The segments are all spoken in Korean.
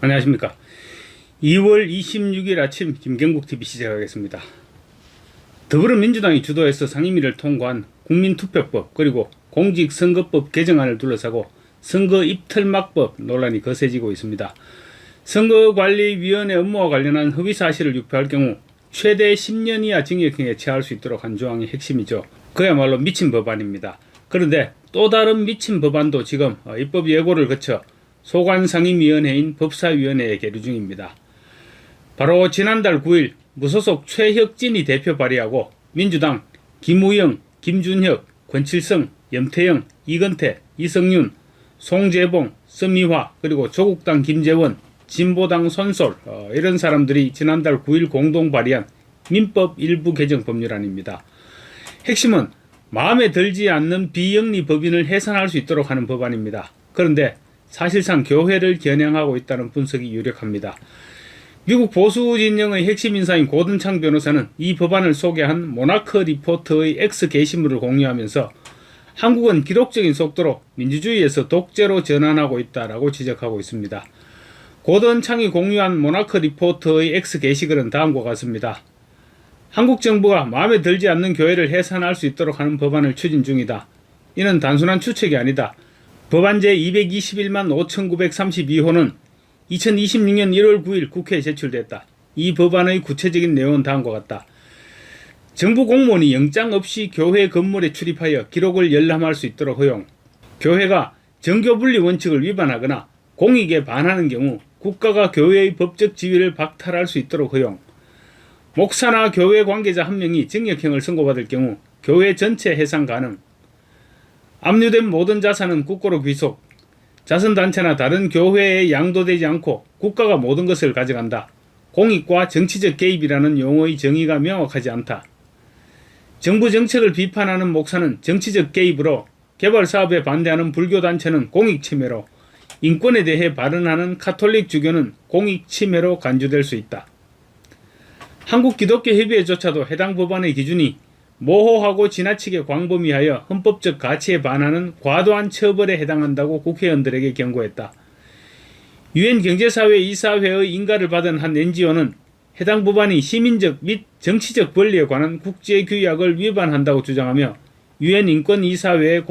안녕하십니까. 2월 26일 아침 김경국TV 시작하겠습니다. 더불어민주당이 주도해서 상임위를 통과한 국민투표법 그리고 공직선거법 개정안을 둘러싸고 선거 입틀막법 논란이 거세지고 있습니다. 선거관리위원회 업무와 관련한 허위사실을 유포할 경우 최대 10년 이하 징역형에 처할 수 있도록 한 조항이 핵심이죠. 그야말로 미친 법안입니다. 그런데 또 다른 미친 법안도 지금 입법 예고를 거쳐 소관상임위원회인 법사위원회에 계류 중입니다. 바로 지난달 9일 무소속 최혁진이 대표 발의하고 민주당 김우영, 김준혁, 권칠성, 염태영, 이건태, 이성윤, 송재봉, 서미화 그리고 조국당 김재원, 진보당 손솔 이런 사람들이 지난달 9일 공동 발의한 민법 일부 개정 법률안입니다. 핵심은 마음에 들지 않는 비영리 법인을 해산할 수 있도록 하는 법안입니다. 그런데 사실상 교회를 겨냥하고 있다는 분석이 유력합니다. 미국 보수 진영의 핵심 인사인 고든창 변호사는 이 법안을 소개한 모나크 리포트의 X 게시물을 공유하면서 한국은 기록적인 속도로 민주주의에서 독재로 전환하고 있다라고 지적하고 있습니다. 고든창이 공유한 모나크 리포트의 X 게시글은 다음과 같습니다. 한국 정부가 마음에 들지 않는 교회를 해산할 수 있도록 하는 법안을 추진 중이다. 이는 단순한 추측이 아니다. 법안 제221만 5932호는 2026년 1월 9일 국회에 제출됐다. 이 법안의 구체적인 내용은 다음과 같다. 정부 공무원이 영장 없이 교회 건물에 출입하여 기록을 열람할 수 있도록 허용. 교회가 정교분리 원칙을 위반하거나 공익에 반하는 경우 국가가 교회의 법적 지위를 박탈할 수 있도록 허용. 목사나 교회 관계자 한 명이 징역형을 선고받을 경우 교회 전체 해상 가능. 압류된 모든 자산은 국고로 귀속. 자선단체나 다른 교회에 양도되지 않고 국가가 모든 것을 가져간다. 공익과 정치적 개입이라는 용어의 정의가 명확하지 않다. 정부 정책을 비판하는 목사는 정치적 개입으로, 개발사업에 반대하는 불교단체는 공익침해로, 인권에 대해 발언하는 카톨릭 주교는 공익침해로 간주될 수 있다. 한국기독교협의회조차도 해당 법안의 기준이 모호하고 지나치게 광범위하여 헌법적 가치에 반하는 과도한 처벌에 해당한다고 국회의원들에게 경고했다. 유엔 경제사회 이사회의 인가를 받은 한 NGO는 해당 법안이 시민적 및 정치적 권리에 관한 국제규약을 위반한다고 주장하며 유엔 인권이사회에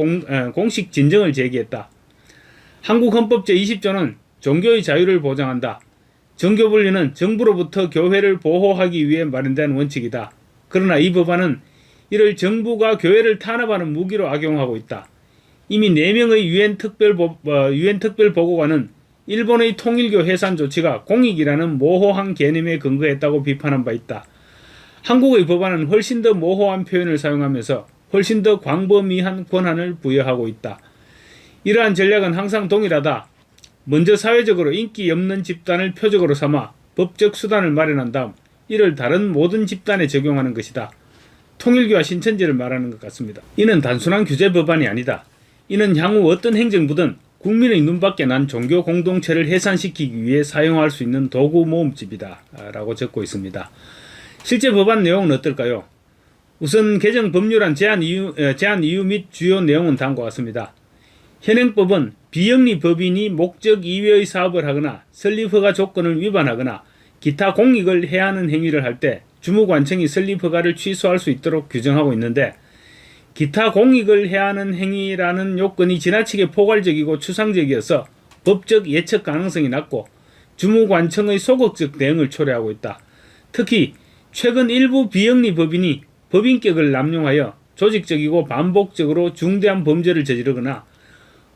공식 진정을 제기했다. 한국 헌법 제20조는 종교의 자유를 보장한다. 정교분리는 정부로부터 교회를 보호하기 위해 마련된 원칙이다. 그러나 이 법안은 이를 정부가 교회를 탄압하는 무기로 악용하고 있다. 이미 4명의 유엔 특별보고관은 일본의 통일교 해산 조치가 공익이라는 모호한 개념에 근거했다고 비판한 바 있다. 한국의 법안은 훨씬 더 모호한 표현을 사용하면서 훨씬 더 광범위한 권한을 부여하고 있다. 이러한 전략은 항상 동일하다. 먼저 사회적으로 인기 없는 집단을 표적으로 삼아 법적 수단을 마련한 다음 이를 다른 모든 집단에 적용하는 것이다. 통일교와 신천지를 말하는 것 같습니다. 이는 단순한 규제 법안이 아니다. 이는 향후 어떤 행정부든 국민의 눈밖에 난 종교 공동체를 해산시키기 위해 사용할 수 있는 도구 모음집이다 라고 적고 있습니다. 실제 법안 내용은 어떨까요? 우선 개정 법률안 제안 이유 및 주요 내용은 다음과 같습니다. 현행법은 비영리 법인이 목적 이외의 사업을 하거나 설립허가 조건을 위반하거나 기타 공익을 해하는 행위를 할 때 주무관청이 설립허가를 취소할 수 있도록 규정하고 있는데, 기타 공익을 해하는 행위라는 요건이 지나치게 포괄적이고 추상적이어서 법적 예측 가능성이 낮고 주무관청의 소극적 대응을 초래하고 있다. 특히 최근 일부 비영리 법인이 법인격을 남용하여 조직적이고 반복적으로 중대한 범죄를 저지르거나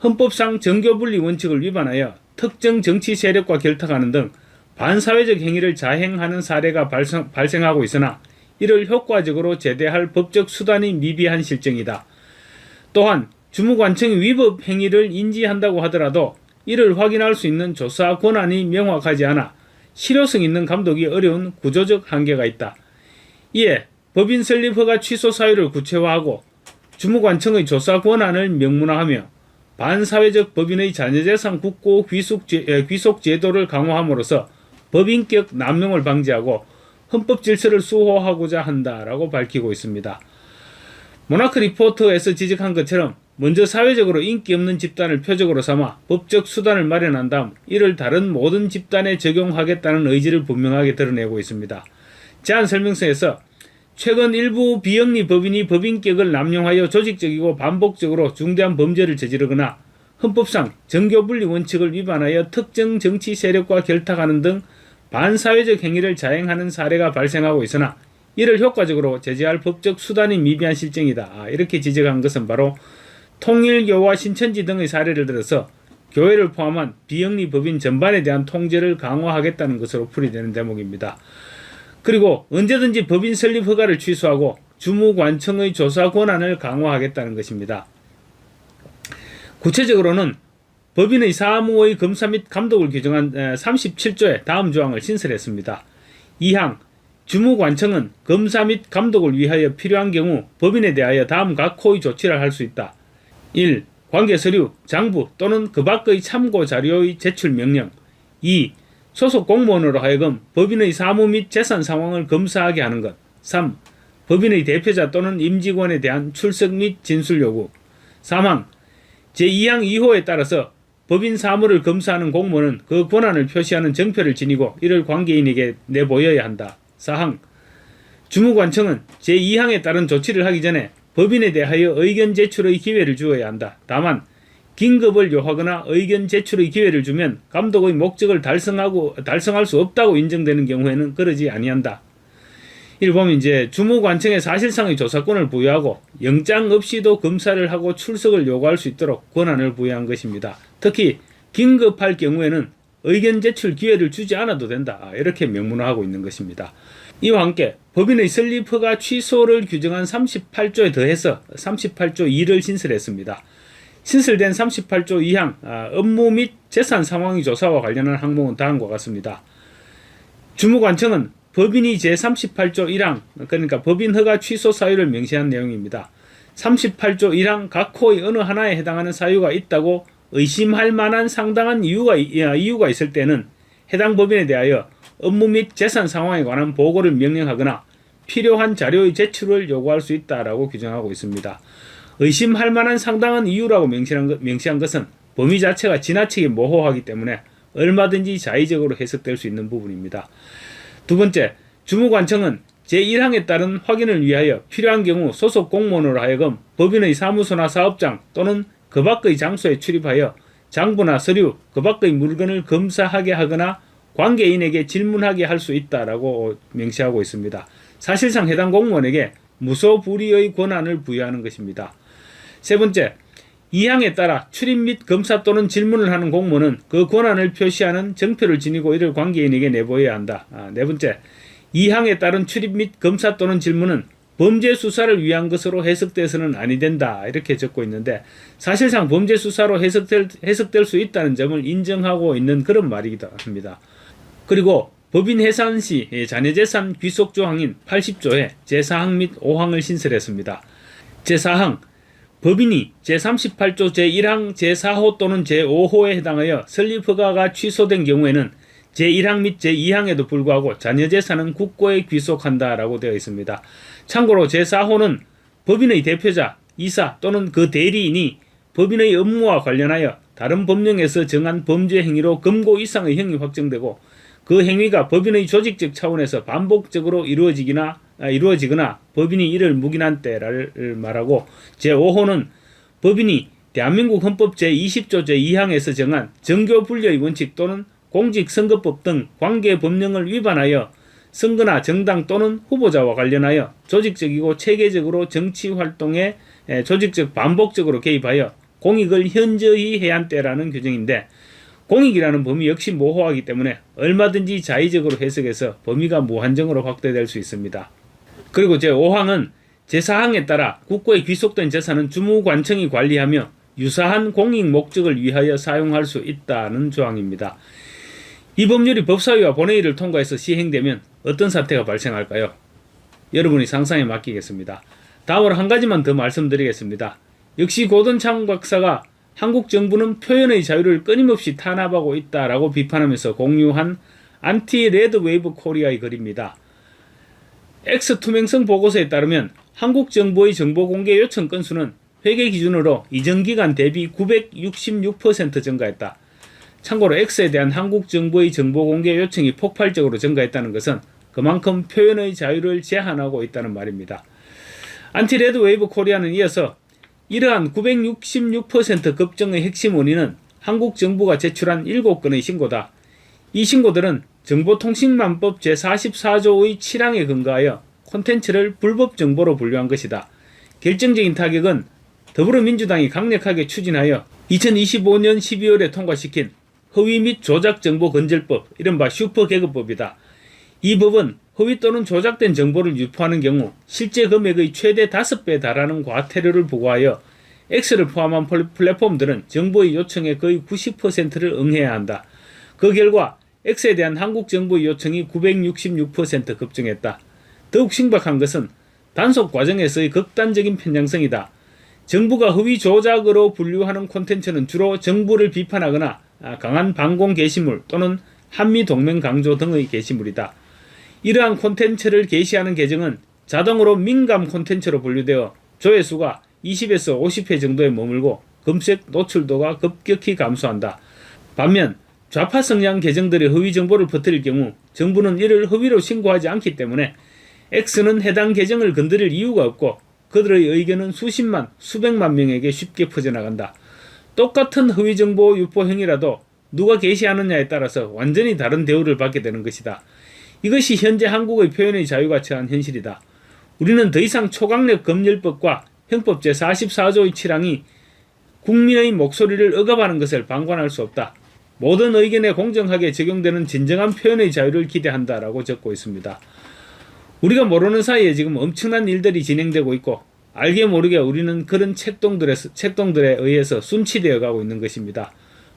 헌법상 정교분리 원칙을 위반하여 특정 정치 세력과 결탁하는 등 반사회적 행위를 자행하는 사례가 발생하고 있으나 이를 효과적으로 제대할 법적 수단이 미비한 실정이다. 또한 주무관청이 위법 행위를 인지한다고 하더라도 이를 확인할 수 있는 조사 권한이 명확하지 않아 실효성 있는 감독이 어려운 구조적 한계가 있다. 이에 법인 설립허가 취소 사유를 구체화하고 주무관청의 조사 권한을 명문화하며 반사회적 법인의 자녀재산 국고 귀속 제도를 강화함으로써 법인격 남용을 방지하고 헌법 질서를 수호하고자 한다라고 밝히고 있습니다. 모나크 리포트에서 지적한 것처럼 먼저 사회적으로 인기 없는 집단을 표적으로 삼아 법적 수단을 마련한 다음 이를 다른 모든 집단에 적용하겠다는 의지를 분명하게 드러내고 있습니다. 제안 설명서에서 최근 일부 비영리 법인이 법인격을 남용하여 조직적이고 반복적으로 중대한 범죄를 저지르거나 헌법상 정교분리 원칙을 위반하여 특정 정치 세력과 결탁하는 등 반사회적 행위를 자행하는 사례가 발생하고 있으나 이를 효과적으로 제재할 법적 수단이 미비한 실정이다. 이렇게 지적한 것은 바로 통일교와 신천지 등의 사례를 들어서 교회를 포함한 비영리 법인 전반에 대한 통제를 강화하겠다는 것으로 풀이되는 대목입니다. 그리고 언제든지 법인 설립 허가를 취소하고 주무관청의 조사 권한을 강화하겠다는 것입니다. 구체적으로는 법인의 사무의 검사 및 감독을 규정한 37조의 다음 조항을 신설했습니다. 2항 주무관청은 검사 및 감독을 위하여 필요한 경우 법인에 대하여 다음 각 호의 조치를 할 수 있다. 1. 관계서류, 장부 또는 그 밖의 참고 자료의 제출 명령. 2. 소속 공무원으로 하여금 법인의 사무 및 재산 상황을 검사하게 하는 것. 3. 법인의 대표자 또는 임직원에 대한 출석 및 진술 요구. 3항 제2항 2호에 따라서 법인 사무를 검사하는 공무원은 그 권한을 표시하는 정표를 지니고 이를 관계인에게 내보여야 한다. 4항 주무관청은 제2항에 따른 조치를 하기 전에 법인에 대하여 의견 제출의 기회를 주어야 한다. 다만 긴급을 요하거나 의견 제출의 기회를 주면 감독의 목적을 달성할 수 없다고 인정되는 경우에는 그러지 아니한다. 이를 보면 주무관청에 사실상의 조사권을 부여하고 영장 없이도 검사를 하고 출석을 요구할 수 있도록 권한을 부여한 것입니다. 특히 긴급할 경우에는 의견 제출 기회를 주지 않아도 된다. 이렇게 명문화하고 있는 것입니다. 이와 함께 법인의 설립 허가 취소를 규정한 38조에 더해서 38조 2를 신설했습니다. 신설된 38조 2항 업무 및 재산 상황의 조사와 관련한 항목은 다음과 같습니다. 주무관청은 법인이 제38조 1항 그러니까 법인 허가 취소 사유를 명시한 내용입니다. 38조 1항 각 호의 어느 하나에 해당하는 사유가 있다고 의심할 만한 상당한 이유가 있을 때는 해당 법인에 대하여 업무 및 재산 상황에 관한 보고를 명령하거나 필요한 자료의 제출을 요구할 수 있다라고 규정하고 있습니다. 의심할 만한 상당한 이유라고 명시한 것은 범위 자체가 지나치게 모호하기 때문에 얼마든지 자의적으로 해석될 수 있는 부분입니다. 두 번째, 주무관청은 제1항에 따른 확인을 위하여 필요한 경우 소속 공무원으로 하여금 법인의 사무소나 사업장 또는 그 밖의 장소에 출입하여 장부나 서류, 그 밖의 물건을 검사하게 하거나 관계인에게 질문하게 할 수 있다라고 명시하고 있습니다. 사실상 해당 공무원에게 무소불위의 권한을 부여하는 것입니다. 세 번째, 2항에 따라 출입 및 검사 또는 질문을 하는 공무원은 그 권한을 표시하는 정표를 지니고 이를 관계인에게 내보여야 한다. 네 번째, 2항에 따른 출입 및 검사 또는 질문은 범죄 수사를 위한 것으로 해석돼서는 아니 된다. 이렇게 적고 있는데 사실상 범죄 수사로 해석될 수 있다는 점을 인정하고 있는 그런 말이기도 합니다. 그리고 법인 해산 시 자녀재산 귀속 조항인 80조에 제4항 및 5항을 신설했습니다. 제4항 법인이 제38조 제1항 제4호 또는 제5호에 해당하여 설립허가가 취소된 경우에는 제1항 및 제2항에도 불구하고 자녀재산은 국고에 귀속한다라고 되어 있습니다. 참고로 제4호는 법인의 대표자, 이사 또는 그 대리인이 법인의 업무와 관련하여 다른 법령에서 정한 범죄 행위로 금고 이상의 형이 확정되고 그 행위가 법인의 조직적 차원에서 반복적으로 이루어지거나 법인이 이를 묵인한 때를 말하고 제5호는 법인이 대한민국 헌법 제20조 제2항에서 정한 정교분리의 원칙 또는 공직선거법 등 관계 법령을 위반하여 선거나 정당 또는 후보자와 관련하여 조직적이고 체계적으로 정치활동에 조직적 반복적으로 개입하여 공익을 현저히 해한 때라는 규정인데 공익이라는 범위 역시 모호하기 때문에 얼마든지 자의적으로 해석해서 범위가 무한정으로 확대될 수 있습니다. 그리고 제5항은 제4항에 따라 국고에 귀속된 재산은 주무관청이 관리하며 유사한 공익 목적을 위하여 사용할 수 있다는 조항입니다. 이 법률이 법사위와 본회의를 통과해서 시행되면 어떤 사태가 발생할까요? 여러분이 상상에 맡기겠습니다. 다음으로 한 가지만 더 말씀드리겠습니다. 역시 고든창 박사가 한국 정부는 표현의 자유를 끊임없이 탄압하고 있다라고 비판하면서 공유한 안티 레드 웨이브 코리아의 글입니다. X 투명성 보고서에 따르면 한국 정부의 정보 공개 요청 건수는 회계 기준으로 이전 기간 대비 966% 증가했다. 참고로 X에 대한 한국 정부의 정보 공개 요청이 폭발적으로 증가했다는 것은 그만큼 표현의 자유를 제한하고 있다는 말입니다. 안티레드웨이브 코리아는 이어서 이러한 966% 급증의 핵심 원인은 한국 정부가 제출한 7건의 신고다. 이 신고들은 정보통신망법 제44조의 7항에 근거하여 콘텐츠를 불법 정보로 분류한 것이다. 결정적인 타격은 더불어민주당이 강력하게 추진하여 2025년 12월에 통과시킨 허위 및 조작 정보 건절법, 이른바 슈퍼개그법이다. 이 법은 허위 또는 조작된 정보를 유포하는 경우 실제 금액의 최대 5배에 달하는 과태료를 부과하여 X를 포함한 플랫폼들은 정보의 요청의 거의 90%를 응해야 한다. 그 결과 X에 대한 한국 정부의 요청이 966% 급증했다. 더욱 심각한 것은 단속 과정에서의 극단적인 편향성이다. 정부가 허위 조작으로 분류하는 콘텐츠는 주로 정부를 비판하거나 강한 반공 게시물 또는 한미동맹 강조 등의 게시물이다. 이러한 콘텐츠를 게시하는 계정은 자동으로 민감 콘텐츠로 분류되어 조회수가 20에서 50회 정도에 머물고 검색 노출도가 급격히 감소한다. 반면 좌파 성향 계정들의 허위 정보를 퍼뜨릴 경우 정부는 이를 허위로 신고하지 않기 때문에 X는 해당 계정을 건드릴 이유가 없고 그들의 의견은 수십만, 수백만 명에게 쉽게 퍼져나간다. 똑같은 허위 정보 유포 행위라도 누가 게시하느냐에 따라서 완전히 다른 대우를 받게 되는 것이다. 이것이 현재 한국의 표현의 자유가 처한 현실이다. 우리는 더 이상 초강력 검열법과 형법 제44조의 7항이 국민의 목소리를 억압하는 것을 방관할 수 없다. 모든 의견에 공정하게 적용되는 진정한 표현의 자유를 기대한다라고 적고 있습니다. 우리가 모르는 사이에 지금 엄청난 일들이 진행되고 있고 알게 모르게 우리는 그런 책동들에 의해서 순치되어 가고 있는 것입니다.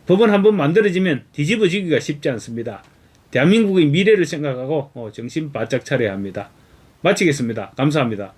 법은 한번 만들어지면 뒤집어지기가 쉽지 않습니다. 대한민국의 미래를 생각하고 정신 바짝 차려야 합니다. 마치겠습니다. 감사합니다.